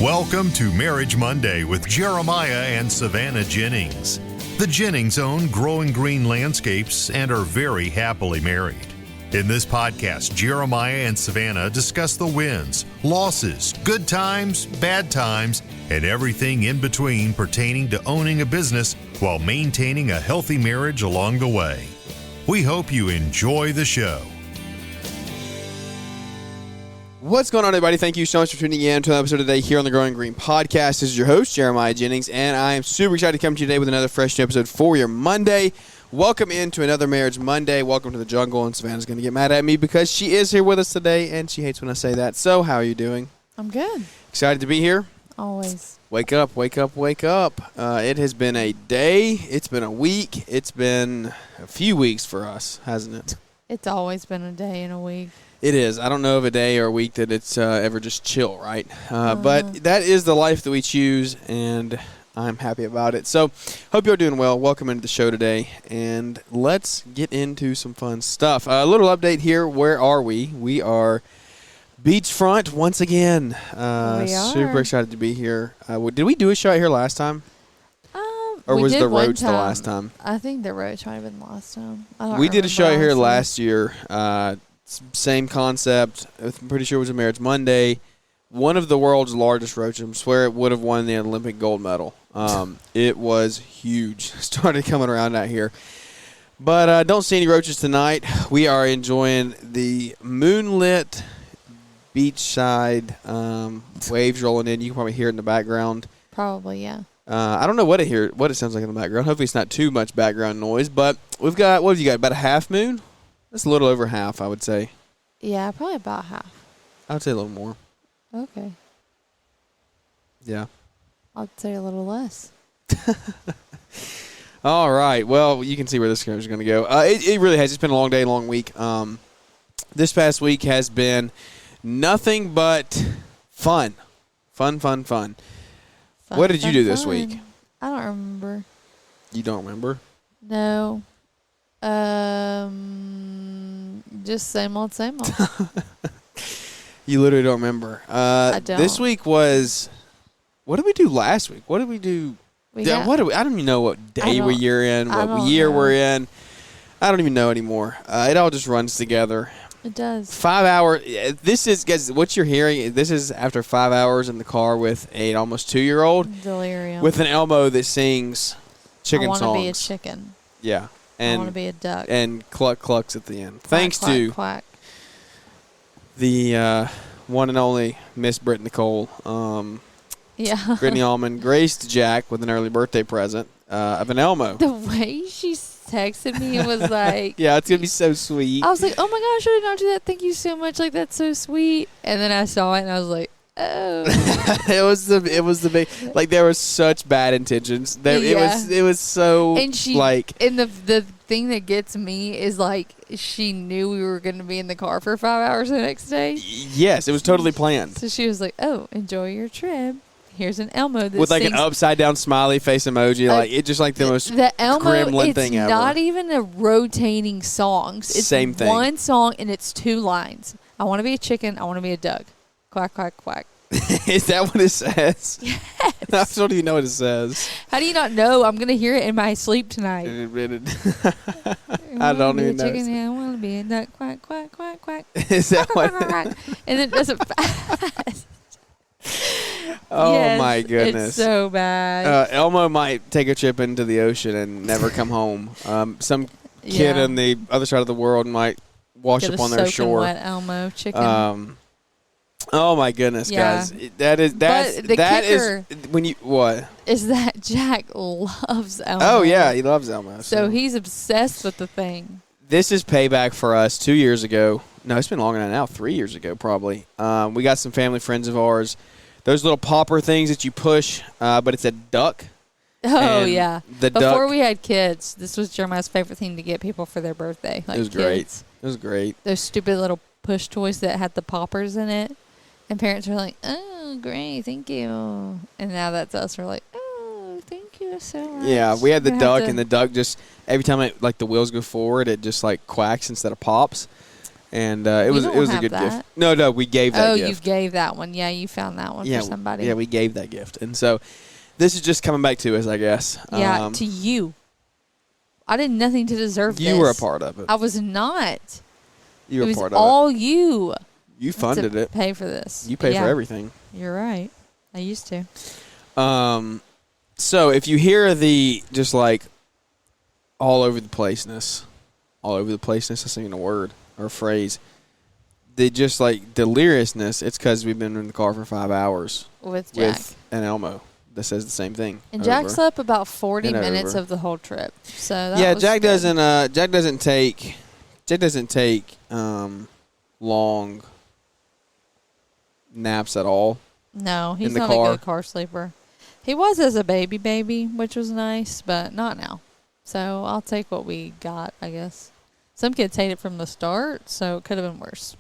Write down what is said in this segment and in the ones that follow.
Welcome to Marriage Monday with Jeremiah and Savannah Jennings. The Jennings own Growing Green Landscapes and are very happily married. In this podcast, Jeremiah and Savannah discuss the wins, losses, good times, bad times, and everything in between pertaining to owning a business while maintaining a healthy marriage along the way. We hope you enjoy the show. What's going on, everybody? Thank you so much for tuning in to an episode today here on the Growing Green Podcast. This is your host, Jeremiah Jennings, and I am super excited to come to you today with another fresh new episode for your Monday. Welcome into another Marriage Monday. Welcome to the jungle, and Savannah's going to get mad at me because she is here with us today, and she hates when I say that. So, how are you doing? I'm good. Excited to be here? Always. Wake up, wake up, wake up. It has been a day. It's been a week. It's been a few weeks for us, hasn't it? It's always been a day and a week. It is. I don't know of a day or a week that it's ever just chill, right? But that is the life that we choose, and I'm happy about it. So, hope you're doing well. Welcome into the show today, and let's get into some fun stuff. A little update here. Where are we? We are beachfront once again. We are. Super excited to be here. Did we do a show out here last time? Or was the roach the last time? I think the roach might have been the last time. We did a show out here last year. Same concept. I'm pretty sure it was a Marriage Monday. One of the world's largest roaches. I swear it would have won the Olympic gold medal. It was huge. Started coming around out here. But don't see any roaches tonight. We are enjoying the moonlit beachside waves rolling in. You can probably hear it in the background. Probably, yeah. I don't know what it sounds like in the background. Hopefully it's not too much background noise. But we've got, what have you got, about a half moon? That's a little over half, I would say. Yeah, probably about half. I would say a little more. Okay. Yeah. I'd say a little less. All right. Well, you can see where this is going to go. It really has. It's been a long day, long week. This past week has been nothing but fun. Fun. What did you do this week? I don't remember. You don't remember? No. Just same old. You literally don't remember. I don't. This week was. What did we do last week? What did we do? I don't even know what day we're in, what year we're in. I don't even know anymore. It all just runs together. It does. 5 hours. This is, guys, what you're hearing, this is after 5 hours in the car with an almost 2-year-old. Delirium. With an Elmo that sings chicken songs. I want to be a chicken. Yeah. And, I want to be a duck. And clucks at the end. Quack, Thanks quack, to quack. The one and only Miss Britt Nicole. Yeah. Brittany Allman graced Jack with an early birthday present of an Elmo. The way she texted me was like... Yeah, it's going to be so sweet. I was like, oh my gosh, I did not do that. Thank you so much. Like, that's so sweet. And then I saw it, and I was like, oh. It was the big... Like, there was such bad intentions. It was so, and she, like... And the thing that gets me is, like, she knew we were going to be in the car for 5 hours the next day. Yes, it was totally planned. So she was like, oh, enjoy your trip. Here's an Elmo that with like an upside down smiley face emoji, like it just like the most gremlin thing ever. It's not even a rotating songs. It's same thing. One song and it's 2 lines. I want to be a chicken. I want to be a duck. Quack quack quack. Is that what it says? Yes. I don't even know what it says. How do you not know? I'm gonna hear it in my sleep tonight. I don't even know. Chicken, I want to be a duck. Quack quack quack quack. Is that what? And it doesn't fast. Oh, yes, my goodness. It's so bad. Elmo might take a trip into the ocean and never come home. Some kid on the other side of the world might wash up on their shore. Wet Elmo chicken. Oh, my goodness, guys. That is when you, what? Is that Jack loves Elmo. Oh, yeah, he loves Elmo. So he's obsessed with the thing. This is payback for us 2 years ago. No, it's been longer than that now, 3 years ago probably. We got some family friends of ours. Those little popper things that you push, but it's a duck. Oh, yeah. Before duck, we had kids, this was Jeremiah's favorite thing to get people for their birthday. Like it was kids. Great. It was great. Those stupid little push toys that had the poppers in it. And parents were like, oh, great, thank you. And now that's us. We're like, oh, thank you so much. Yeah, we had the duck, and the duck just, every time the wheels go forward, it just, like, quacks instead of pops. And it was don't a have good that. gift. No, we gave that gift. You gave that one. Yeah, you found that one for somebody. Yeah, we gave that gift. And so this is just coming back to us, I guess. Yeah, to you. I did nothing to deserve this. You were a part of it. I was not. You were a part of it. It was all you. You funded it. Pay for this. You pay for everything. You're right. I used to. So if you hear the just like all over the placeness, that's not even a word or a phrase. The just like deliriousness, it's because we've been in the car for 5 hours with Jack and Elmo that says the same thing. And Jack slept about 40 minutes of the whole trip. So that was Jack good. doesn't take long naps at all. No, he's not a good car sleeper. He was as a baby, which was nice, but not now. So I'll take what we got, I guess. Some kids hate it from the start, so it could have been worse.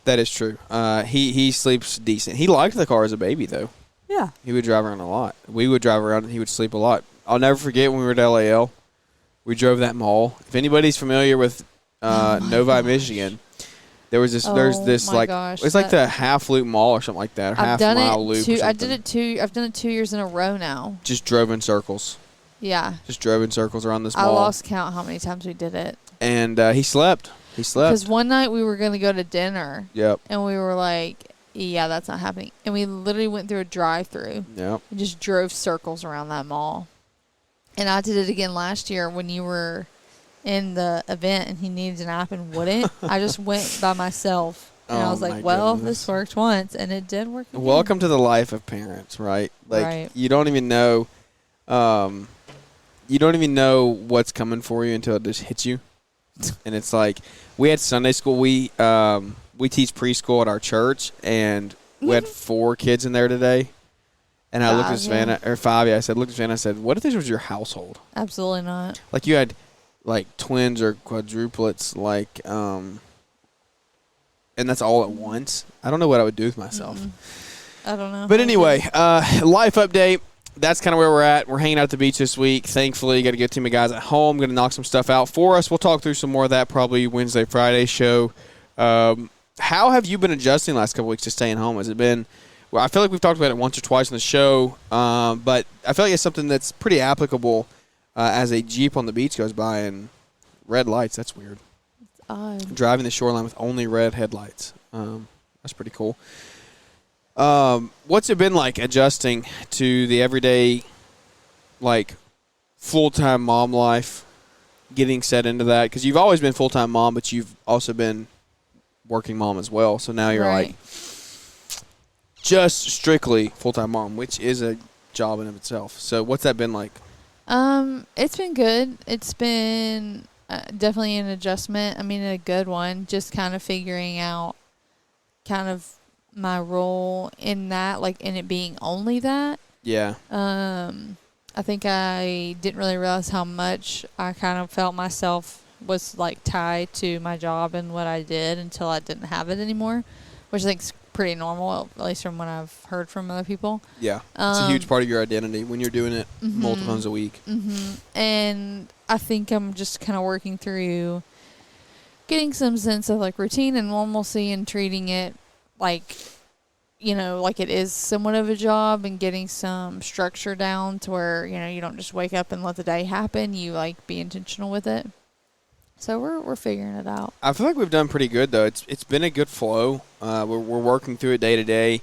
That is true. He sleeps decent. He liked the car as a baby, though. Yeah. He would drive around a lot. We would drive around and he would sleep a lot. I'll never forget when we were at LAL. We drove that mall. If anybody's familiar with Novi, Michigan, there's this gosh, it's like the half loop mall or something like that, or half mile loop. I've done it 2 years in a row now. Just drove in circles. Yeah. Just drove in circles around this mall. I lost count how many times we did it. And he slept. Because one night we were going to go to dinner. Yep. And we were like, yeah, that's not happening. And we literally went through a drive-through. Yep. And just drove circles around that mall. And I did it again last year when you were in the event and he needed a nap and wouldn't. I just went by myself. And I was like, well, this worked once. And it did work again. Welcome to the life of parents, right? Like, right. You don't even know what's coming for you until it just hits you. And it's like, we had Sunday school. We teach preschool at our church, and we had 4 kids in there today. And I looked at Savannah, or 5, I said, I said, what if this was your household? Absolutely not. Like you had like twins or quadruplets, like, and that's all at once. I don't know what I would do with myself. I don't know. But anyway, life update. That's kind of where we're at. We're hanging out at the beach this week. Thankfully, got a good team of guys at home. Going to knock some stuff out for us. We'll talk through some more of that probably Wednesday, Friday show. How have you been adjusting the last couple weeks to staying home? Has it been – well, I feel like we've talked about it once or twice on the show, but I feel like it's something that's pretty applicable as a Jeep on the beach goes by and red lights. That's weird. It's odd. Driving the shoreline with only red headlights. That's pretty cool. What's it been like adjusting to the everyday, like, full-time mom life, getting set into that? Because you've always been full-time mom, but you've also been working mom as well. So now you're like just strictly full-time mom, which is a job in of itself. So what's that been like? It's been good. It's been definitely an adjustment. I mean, a good one. Just kind of figuring out kind of my role in that, like in it being only that. Yeah. I think I didn't really realize how much I kind of felt myself was like tied to my job and what I did until I didn't have it anymore, which I think is pretty normal, at least from what I've heard from other people. Yeah. It's a huge part of your identity when you're doing it multiple times a week. And I think I'm just kind of working through getting some sense of like routine and normalcy and treating it like, you know, like it is somewhat of a job, and getting some structure down to where, you know, you don't just wake up and let the day happen. You like be intentional with it. So we're figuring it out. I feel like we've done pretty good though. It's been a good flow. We're working through it day to day,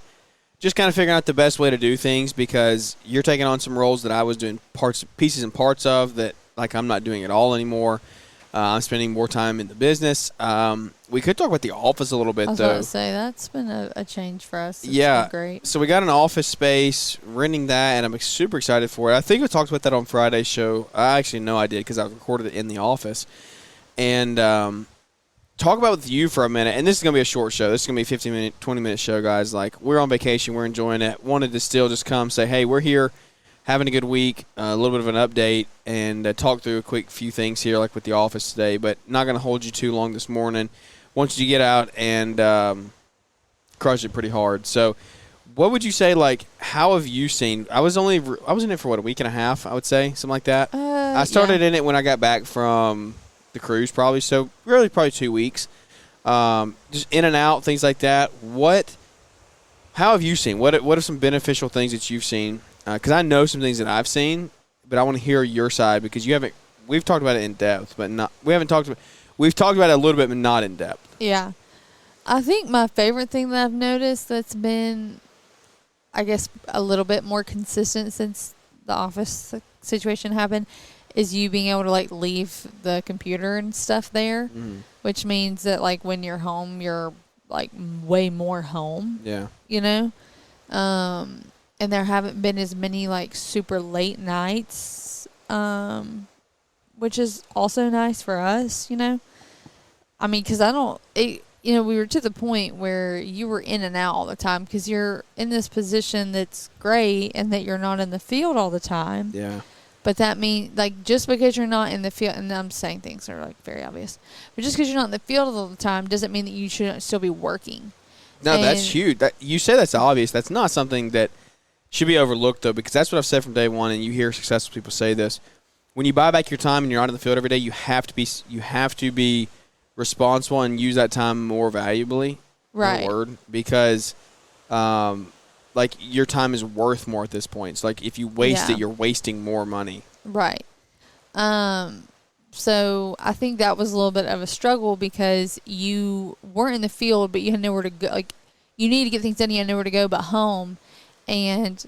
just kind of figuring out the best way to do things, because you're taking on some roles that I was doing pieces and parts of that, like, I'm not doing it all anymore. I'm spending more time in the business. We could talk about the office a little bit, though. I was about to say, that's been a change for us. It's been great. So we got an office space, renting that, and I'm super excited for it. I think we talked about that on Friday's show. I actually know I did, because I recorded it in the office. And talk about with you for a minute. And this is going to be a short show. This is going to be a 15-minute, 20-minute show, guys. Like, we're on vacation. We're enjoying it. Wanted to still just come say, hey, we're here, having a good week, a little bit of an update, and talk through a quick few things here, like with the office today, but not going to hold you too long this morning. Want you to get out and crush it pretty hard. So what would you say, like, how have you seen – I was in it for, a week and a half, I would say, something like that. I started in it when I got back from the cruise probably, so really probably 2 weeks. just in and out, things like that. How have you seen? What are some beneficial things that you've seen? Because I know some things that I've seen, but I want to hear your side because you haven't. We've talked about it in depth, but we've talked about it a little bit, but not in depth. Yeah. I think my favorite thing that I've noticed that's been, I guess, a little bit more consistent since the office situation happened is you being able to, like, leave the computer and stuff there, which means that, like, when you're home, you're, like, way more home. Yeah. You know? And there haven't been as many, like, super late nights, which is also nice for us, you know? I mean, because we were to the point where you were in and out all the time because you're in this position that's great and that you're not in the field all the time. Yeah. But that means, like, just because you're not in the field, and I'm saying things that are, like, very obvious, but just because you're not in the field all the time doesn't mean that you shouldn't still be working. No, that's huge. You say that's obvious. That's not something that should be overlooked, though, because that's what I've said from day one, and you hear successful people say this. When you buy back your time and you're not in the field every day, you have to be responsible and use that time more valuably. Right. Word, because like your time is worth more at this point. It's like if you waste it, you're wasting more money. Right. So I think that was a little bit of a struggle because you weren't in the field, but you had nowhere to go. Like, you need to get things done, you had nowhere to go but home. And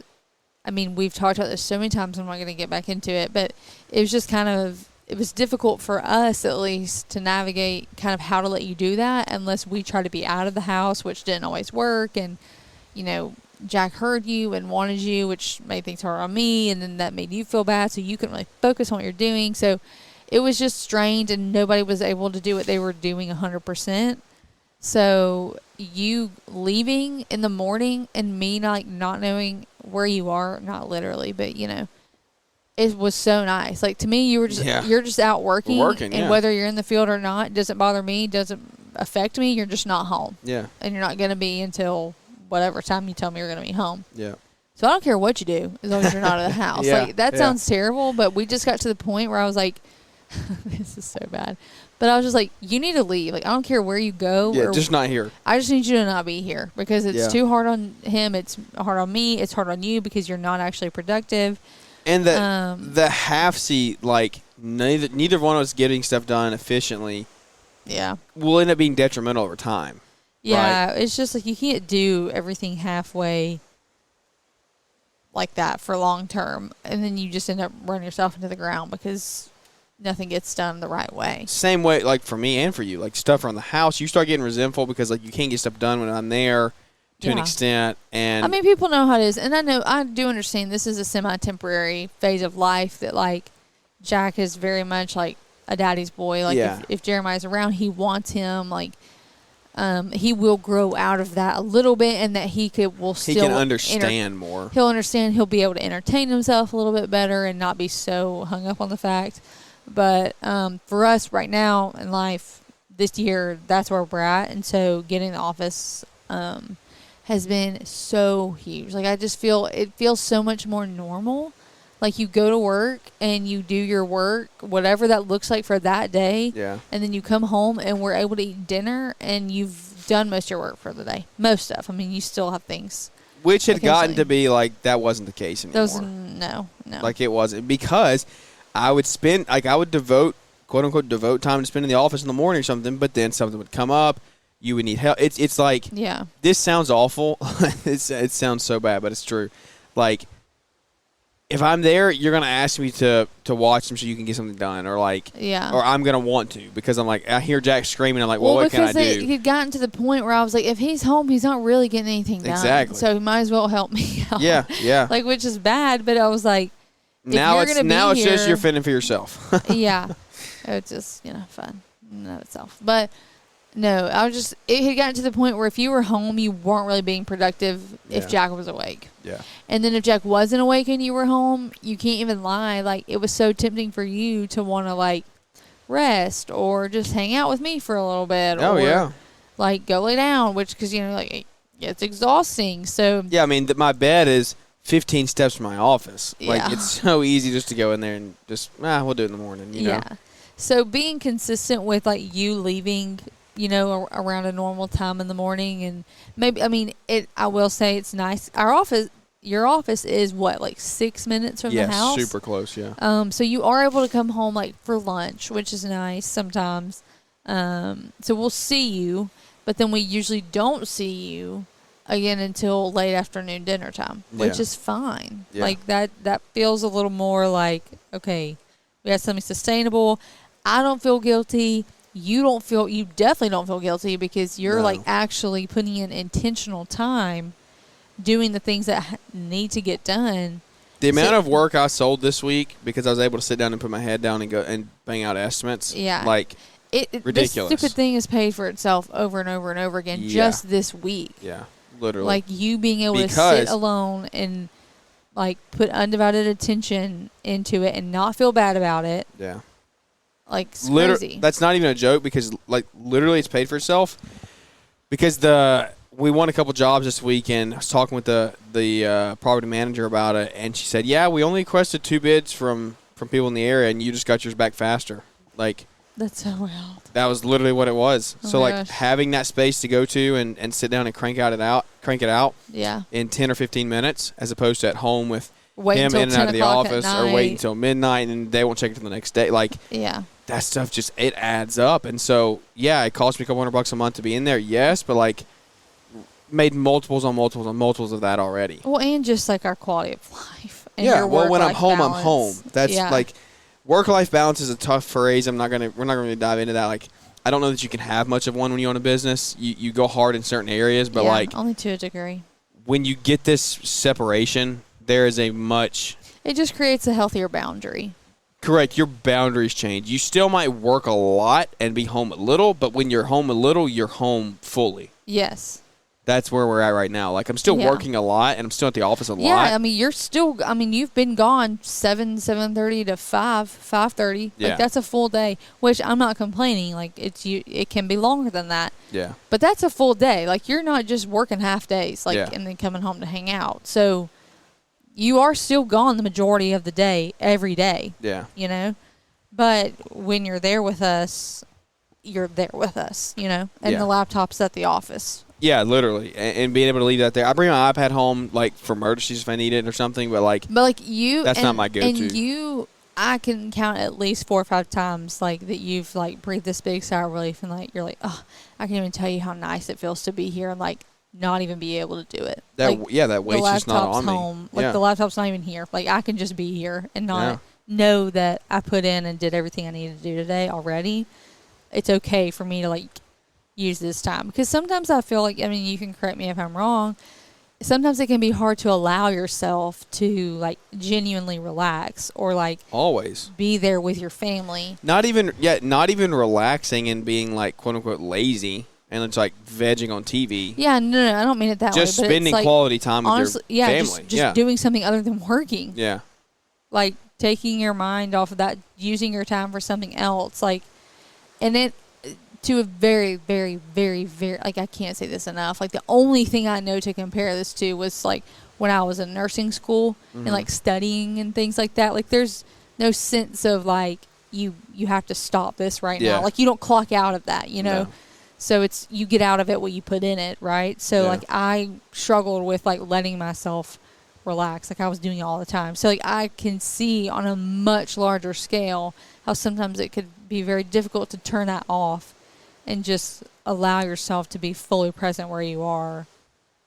I mean, we've talked about this so many times, I'm not going to get back into it, but it was just it was difficult for us, at least, to navigate kind of how to let you do that unless we try to be out of the house, which didn't always work. And, you know, Jack heard you and wanted you, which made things hard on me, and then that made you feel bad, so you couldn't really focus on what you're doing. So it was just strained, and nobody was able to do what they were doing 100%. So you leaving in the morning and me not knowing where you are, not literally, but, you know, it was so nice. Like, to me, you're just out working, and whether you're in the field or not, doesn't bother me, doesn't affect me. You're just not home. Yeah. And you're not going to be until whatever time you tell me you're going to be home. Yeah. So I don't care what you do as long as you're not at the house. Like, that sounds terrible, but we just got to the point where I was like, this is so bad. But I was just like, you need to leave. Like, I don't care where you go. Yeah, just not here. I just need you to not be here because it's too hard on him. It's hard on me. It's hard on you because you're not actually productive. And the half seat, like, neither one of us getting stuff done efficiently will end up being detrimental over time. Yeah, right? It's just like you can't do everything halfway like that for long term. And then you just end up running yourself into the ground because nothing gets done the right way. Same way, like, for me and for you. Like, stuff around the house, you start getting resentful because, like, you can't get stuff done when I'm there. To an extent, and I mean, people know how it is, and I do understand this is a semi-temporary phase of life that, like, Jack is very much like a daddy's boy. Like, if Jeremiah's around, he wants him. Like, he will grow out of that a little bit, and that he can understand more. He'll understand. He'll be able to entertain himself a little bit better and not be so hung up on the fact. But for us right now in life, this year, that's where we're at, and so getting the office has been so huge. Like, I just feel it feels so much more normal. Like, you go to work and you do your work, whatever that looks like for that day. Yeah. And then you come home and we're able to eat dinner and you've done most of your work for the day. Most stuff. I mean, you still have things. Which had gotten to be like, that wasn't the case anymore. No. Like, it wasn't. Because I would devote, quote unquote, time to spend in the office in the morning or something, but then something would come up. You would need help. It's like, this sounds awful. It sounds so bad, but it's true. Like, if I'm there, you're going to ask me to watch them so you can get something done. Or, like, or I'm going to want to because I'm like, I hear Jack screaming. I'm like, well, what can I do? Because it had gotten to the point where I was like, if he's home, he's not really getting anything done. Exactly. So he might as well help me out. Yeah. Like, which is bad, but I was like, now it's just you're fending for yourself. Yeah. It's just, fun in and of itself. But no, it had gotten to the point where if you were home, you weren't really being productive if Jack was awake. Yeah. And then if Jack wasn't awake and you were home, you can't even lie. Like, it was so tempting for you to want to, like, rest or just hang out with me for a little bit. Or, like, go lay down, which, because, like, it's exhausting. So. Yeah, I mean, my bed is 15 steps from my office. Like, it's so easy just to go in there and just, we'll do it in the morning, you know? So being consistent with, like, you leaving around a normal time in the morning. And maybe, I will say it's nice. Your office is what, like 6 minutes from the house? Yeah, super close, yeah. So you are able to come home like for lunch, which is nice sometimes. So we'll see you, but then we usually don't see you again until late afternoon dinner time, which is fine. Yeah. Like that feels a little more like, okay, we had something sustainable. I don't feel guilty. You definitely don't feel guilty because you're like actually putting in intentional time doing the things that need to get done. The amount of work I sold this week because I was able to sit down and put my head down and go and bang out estimates. Yeah. Like, ridiculous. This stupid thing has paid for itself over and over and over again just this week. Yeah, literally. Like you being able to sit alone and like put undivided attention into it and not feel bad about it. Yeah. Like it's crazy. That's not even a joke because like literally it's paid for itself because we won a couple jobs this weekend. I was talking with the property manager about it, and she said, "Yeah, we only requested 2 bids from people in the area, and you just got yours back faster." Like that's so wild. That was literally what it was. Oh so like gosh. having that space to go to and sit down and crank it out Yeah. in 10 or 15 minutes, as opposed to at home with Wait him until in and out of the 10 o'clock office at or wait night. until midnight and they won't check it until the next day. Like that stuff just it adds up. And so yeah, it cost me a couple $100 a month to be in there. Yes, but like made multiples on multiples on multiples of that already. Well, and just like our quality of life. And Yeah, your well, when I'm work-life home, balance. I'm home. That's like work-life balance is a tough phrase. We're not gonna really dive into that. Like, I don't know that you can have much of one when you own a business. You go hard in certain areas, but like only to a degree. When you get this separation, there is a much. It just creates a healthier boundary. Correct. Your boundaries change. You still might work a lot and be home a little, but when you're home a little, you're home fully. Yes. That's where we're at right now. Like, I'm still working a lot, and I'm still at the office a lot. Yeah, I mean, you've been gone 7:30 to 5:30. Yeah. Like, that's a full day, which I'm not complaining. Like, it can be longer than that. Yeah. But that's a full day. Like, you're not just working half days, like, Yeah. and then coming home to hang out. So, you are still gone the majority of the day, every day. Yeah. You know? But when you're there with us, you're there with us, you know? And the laptop's at the office. Yeah, literally, and being able to leave that there. I bring my iPad home, like, for emergencies if I need it or something, but, like, that's not my go-to. And I can count at least 4 or 5 times, like, that you've, like, breathed this big sigh of relief and, like, you're like, oh, I can't even tell you how nice it feels to be here and, like, not even be able to do it. That like, weight's just not on me. Home. Like, the laptop's not even here. Like, I can just be here and not know that I put in and did everything I needed to do today already. It's okay for me to, like, use this time, because sometimes I feel like, I mean, you can correct me if I'm wrong, sometimes it can be hard to allow yourself to, like, genuinely relax or, like, always be there with your family. Not even relaxing and being, like, quote unquote lazy and it's like vegging on TV. Yeah, no, I don't mean it that way. Just spending quality time with your family. Just doing something other than working. Yeah. Like taking your mind off of that, using your time for something else, like, and it. To a very, very, very, very, like, I can't say this enough. Like, the only thing I know to compare this to was, like, when I was in nursing school and, like, studying and things like that. Like, there's no sense of, like, you have to stop this right now. Like, you don't clock out of that, you know? No. So it's, you get out of it what you put in it, right? So, like, I struggled with, like, letting myself relax. Like, I was doing it all the time. So, like, I can see on a much larger scale how sometimes it could be very difficult to turn that off and just allow yourself to be fully present where you are,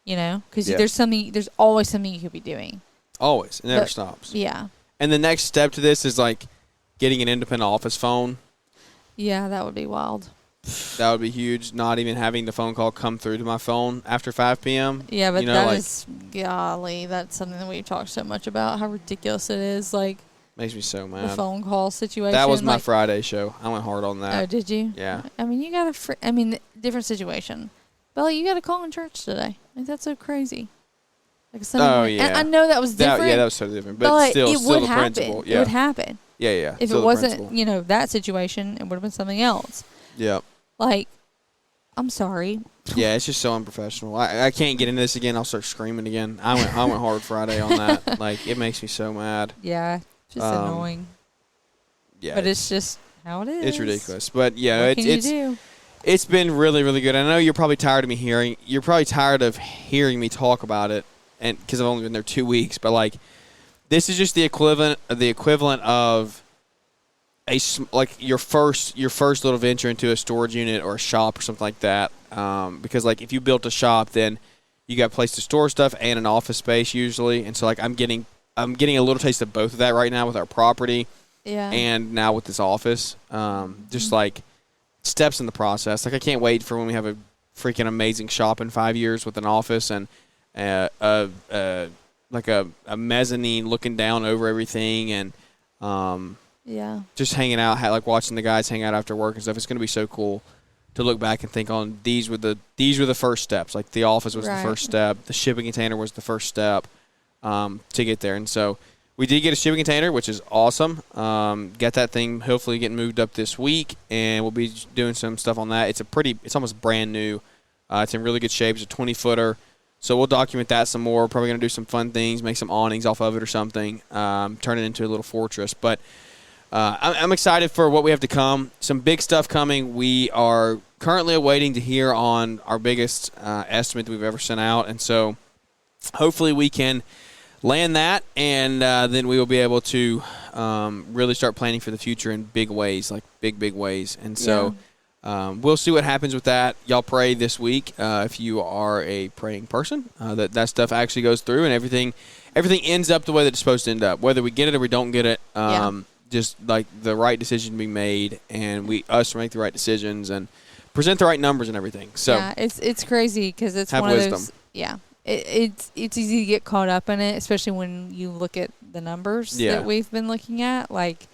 you know? Because there's always something you could be doing. Always. It never stops. Yeah. And the next step to this is, like, getting an independent office phone. Yeah, that would be wild. That would be huge. Not even having the phone call come through to my phone after 5 p.m. Yeah, but that is, golly, that's something that we've talked so much about, how ridiculous it is. Like, makes me so mad. The phone call situation. That was my Friday show. I went hard on that. Oh, did you? Yeah. I mean, you got different situation. But, like, you got a call in church today. Like, that's so crazy. Like Sunday yeah. And I know that was different. That was totally different. But still the principle. Yeah. It would happen. Yeah. If it wasn't, that situation, it would have been something else. Yeah. Like, I'm sorry. Yeah, it's just so unprofessional. I can't get into this again. I'll start screaming again. I went hard Friday on that. Like, it makes me so mad. Yeah. Just annoying. Yeah. But it's just how it is. It's ridiculous. But, yeah, what can you do? It's been really, really good. I know you're probably tired of me hearing. You're probably tired of hearing me talk about it, and because I've only been there 2 weeks. But like, this is just the equivalent of like your first little venture into a storage unit or a shop or something like that. Because like if you built a shop, then you got a place to store stuff and an office space usually. And so like I'm getting a little taste of both of that right now with our property, and now with this office. Just like steps in the process. Like I can't wait for when we have a freaking amazing shop in 5 years with an office and like a mezzanine looking down over everything, and just hanging out, like watching the guys hang out after work and stuff. It's going to be so cool to look back and think on these were the first steps. Like the office was the first step, the shipping container was the first step to get there. And so we did get a shipping container, which is awesome. Got that thing hopefully getting moved up this week, and we'll be doing some stuff on that. It's almost brand new. It's in really good shape. It's a 20-footer. So we'll document that some more. Probably going to do some fun things, make some awnings off of it or something, turn it into a little fortress. But I'm excited for what we have to come. Some big stuff coming. We are currently awaiting to hear on our biggest estimate that we've ever sent out. And so hopefully we can land that, and then we will be able to really start planning for the future in big ways, like big ways. And so we'll see what happens with that. Y'all pray this week if you are a praying person, that stuff actually goes through and everything ends up the way that it's supposed to end up. Whether we get it or we don't get it, just like the right decision be made, and us make the right decisions and present the right numbers and everything. So yeah, it's crazy because it's have one wisdom. of those. Yeah, it's easy to get caught up in it, especially when you look at the numbers that we've been looking at. Like,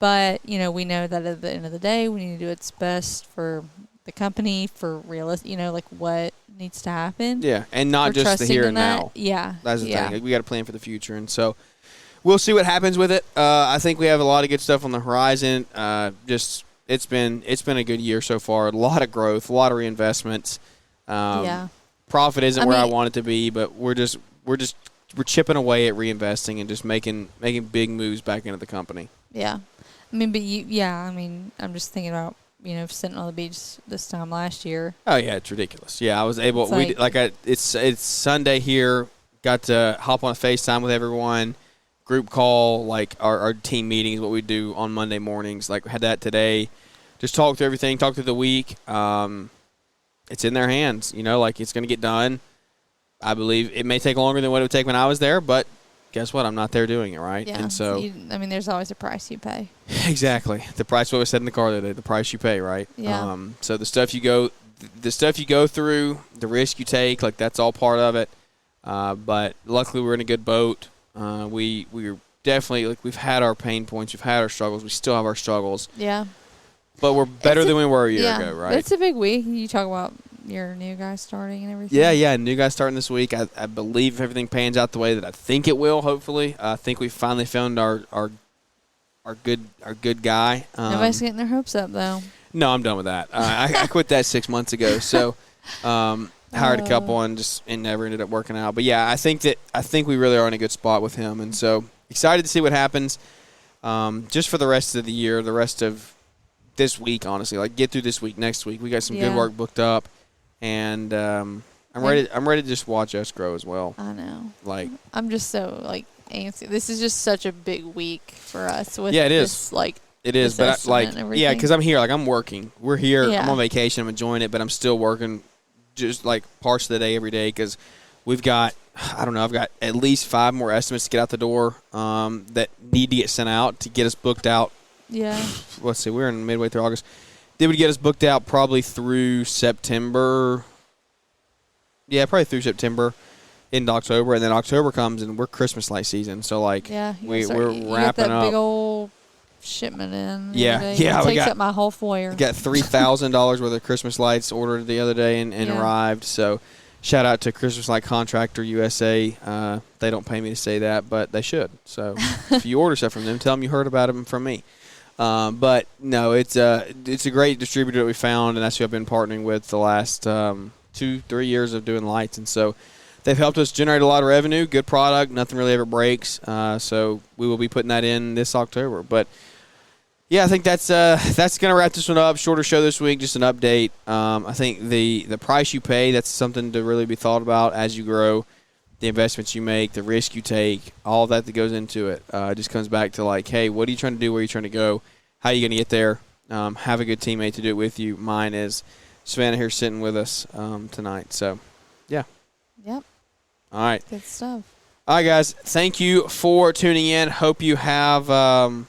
but we know that at the end of the day, we need to do what's best for the company, for realistic. Like what needs to happen. Yeah, and not just the here and now. Yeah, that's the thing. Like, we got to plan for the future, and so we'll see what happens with it. I think we have a lot of good stuff on the horizon. It's been a good year so far. A lot of growth, a lot of reinvestments. Profit isn't where I want it to be, but we're chipping away at reinvesting and just making big moves back into the company. Yeah, I'm just thinking about sitting on the beach this time last year. Oh yeah, it's ridiculous. Yeah, I was able. It's Sunday here. Got to hop on a FaceTime with everyone. Group call, like our team meetings, what we do on Monday mornings. Like we had that today. Just talk through everything, talk through the week. It's in their hands, like it's going to get done. I believe it may take longer than what it would take when I was there, but guess what? I'm not there doing it, right? Yeah. And so, there's always a price you pay. Exactly. The price, what we said in the car today, the price you pay, right? Yeah. So the stuff you go through, the risk you take, like that's all part of it. But luckily we're in a good boat. We're definitely, like, we've had our pain points, we've had our struggles, we still have our struggles. Yeah. But we're better than we were a year ago, right? It's a big week. You talk about your new guy starting and everything. Yeah, new guy starting this week. I believe if everything pans out the way that I think it will, hopefully. I think we finally found our good guy. Nobody's getting their hopes up, though. No, I'm done with that. I quit that 6 months ago, so hired a couple and it never ended up working out. But yeah, I think we really are in a good spot with him, and so excited to see what happens. Just for the rest of the year, the rest of this week, honestly, like get through this week, next week. We got some good work booked up, and I'm ready to just watch us grow as well. I know. Like I'm just so antsy. This is just such a big week for us. With it this, is. It is, but because I'm here, I'm working. We're here. Yeah. I'm on vacation. I'm enjoying it, but I'm still working, just like parts of the day every day because we've got. I don't know. I've got at least 5 more estimates to get out the door that need to get sent out to get us booked out. Yeah. Let's see. We're in midway through August. They would get us booked out probably through September. Yeah, probably through September into October, and then October comes and we're Christmas light season. So we're wrapping that up. Big old shipment in. Yeah. It takes up my whole foyer. We got $3,000 worth of Christmas lights ordered the other day and arrived. So shout out to Christmas Light Contractor USA. They don't pay me to say that, but they should. So if you order stuff from them, tell them you heard about them from me. But no, it's a great distributor that we found, and that's who I've been partnering with the last 2-3 years of doing lights. And so they've helped us generate a lot of revenue, good product, nothing really ever breaks. So we will be putting that in this October. But Yeah, I think that's going to wrap this one up. Shorter show this week, just an update. I think the price you pay, that's something to really be thought about as you grow. The investments you make, the risk you take, all that goes into it. It just comes back to like, hey, what are you trying to do? Where are you trying to go? How are you going to get there? Have a good teammate to do it with you. Mine is Savannah here sitting with us tonight. So, yeah. Yep. All right. Good stuff. All right, guys. Thank you for tuning in. Hope you have a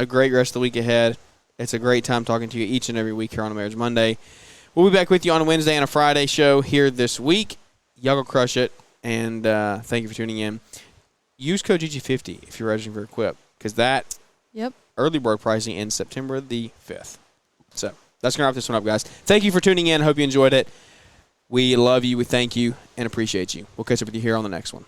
great rest of the week ahead. It's a great time talking to you each and every week here on a Marriage Monday. We'll be back with you on a Wednesday and a Friday show here this week. Y'all go crush it, and thank you for tuning in. Use code GG50 if you're registering for Equip, because that early bird pricing ends September the 5th. So that's going to wrap this one up, guys. Thank you for tuning in. Hope you enjoyed it. We love you, we thank you, and appreciate you. We'll catch up with you here on the next one.